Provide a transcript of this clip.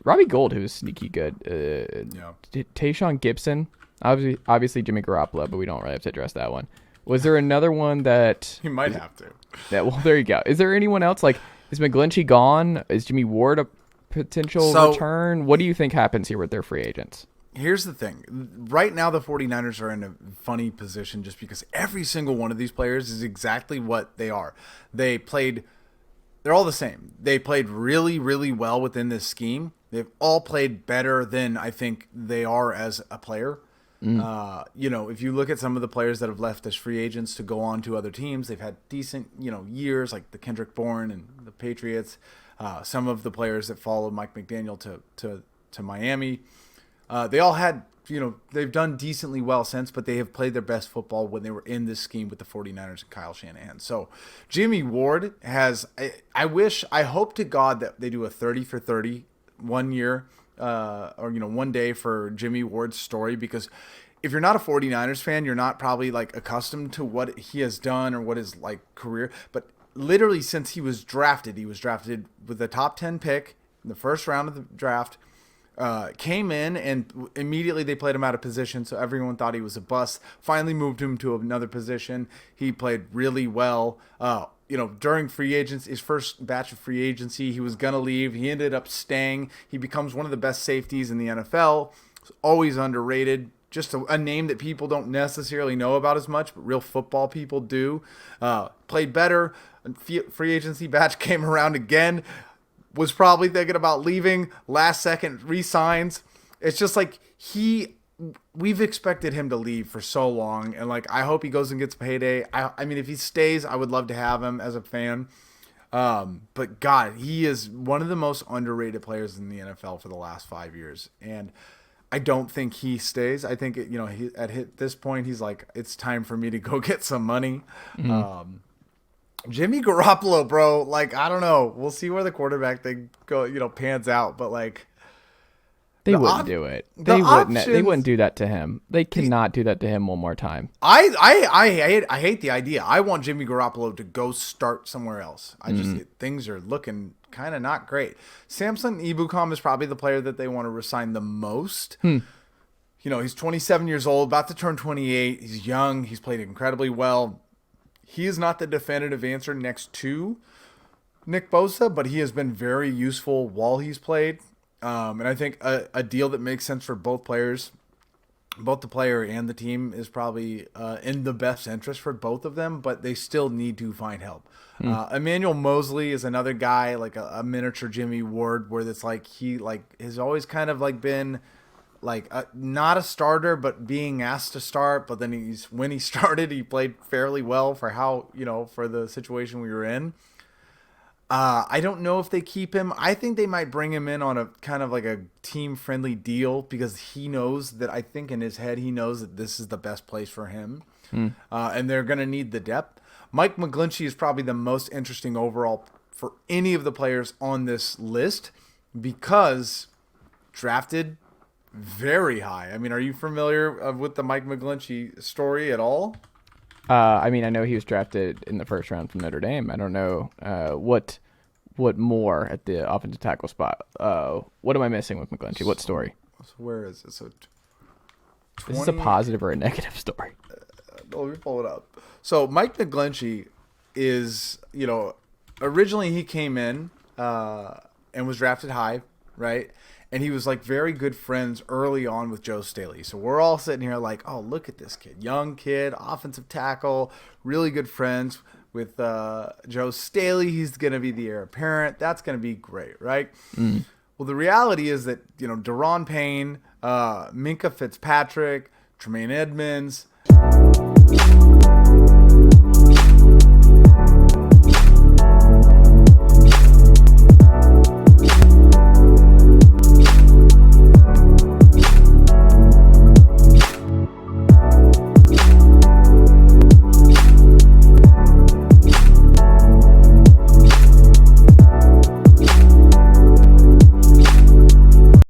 Robbie Gould, who was sneaky good. Tayshaun Gibson, obviously Jimmy Garoppolo, but we don't really have to address that one. Was there another one that you might have to? Well, there you go. Is there anyone else? Like, is McGlichey gone? Is Jimmy Ward a potential return? What do you think happens here with their free agents? Here's the thing. Right now, the 49ers are in a funny position just because every single one of these players is exactly what they are. They're all the same. They played really, really well within this scheme. They've all played better than I think they are as a player. If you look at some of the players that have left as free agents to go on to other teams, they've had decent, years, like the Kendrick Bourne and the Patriots. Some of the players that followed Mike McDaniel to Miami, they all had, they've done decently well since, but they have played their best football when they were in this scheme with the 49ers and Kyle Shanahan. So Jimmie Ward has, I hope to God that they do a 30 for 30 1 year, one day for Jimmie Ward's story, because if you're not a 49ers fan, you're not probably like accustomed to what he has done or what his like career, but literally since he was drafted with a top 10 pick in the first round of the draft, came in and immediately they played him out of position. So everyone thought he was a bust, finally moved him to another position. He played really well. During his first batch of free agency, he was going to leave. He ended up staying. He becomes one of the best safeties in the NFL. Always underrated. Just a name that people don't necessarily know about as much, but real football people do. Played better. Free agency batch came around again. Was probably thinking about leaving. Last second re-signs. It's just like we've expected him to leave for so long, and like I hope he goes and gets payday. I mean, if he stays, I would love to have him as a fan. But God, he is one of the most underrated players in the NFL for the last 5 years, and I don't think he stays. I think at this point he's like, it's time for me to go get some money. Mm-hmm. Jimmy Garoppolo, bro, like I don't know. We'll see where the quarterback thing pans out, but like. They wouldn't do it. They wouldn't do that to him. They cannot do that to him one more time. I hate the idea. I want Jimmy Garoppolo to go start somewhere else. Things are looking kind of not great. Samson Ebukam is probably the player that they want to resign the most. He's 27 years old, about to turn 28. He's young. He's played incredibly well. He is not the definitive answer next to Nick Bosa, but he has been very useful while he's played. And I think a deal that makes sense for both players, both the player and the team, is probably in the best interest for both of them, but they still need to find help. Emmanuel Mosley is another guy, like a miniature Jimmie Ward, where it's like he has always kind of like been like not a starter, but being asked to start. But then when he started, he played fairly well for for the situation we were in. I don't know if they keep him. I think they might bring him in on a kind of like a team-friendly deal, because he knows that, I think in his head, he knows that this is the best place for him. And they're going to need the depth. Mike McGlichey is probably the most interesting overall for any of the players on this list, because drafted very high. I mean, are you familiar with the Mike McGlichey story at all? I know he was drafted in the first round from Notre Dame. I don't know what more at the offensive tackle spot. What am I missing with McGlichey? What story? So where is it? So This is a positive or a negative story? Let me pull it up. So Mike McGlichey is, originally he came in and was drafted high, right? And he was like very good friends early on with Joe Staley. So we're all sitting here like, oh, look at this kid. Young kid, offensive tackle, really good friends with Joe Staley. He's going to be the heir apparent. That's going to be great, right? Well, the reality is that, Daron Payne, Minkah Fitzpatrick, Tremaine Edmonds,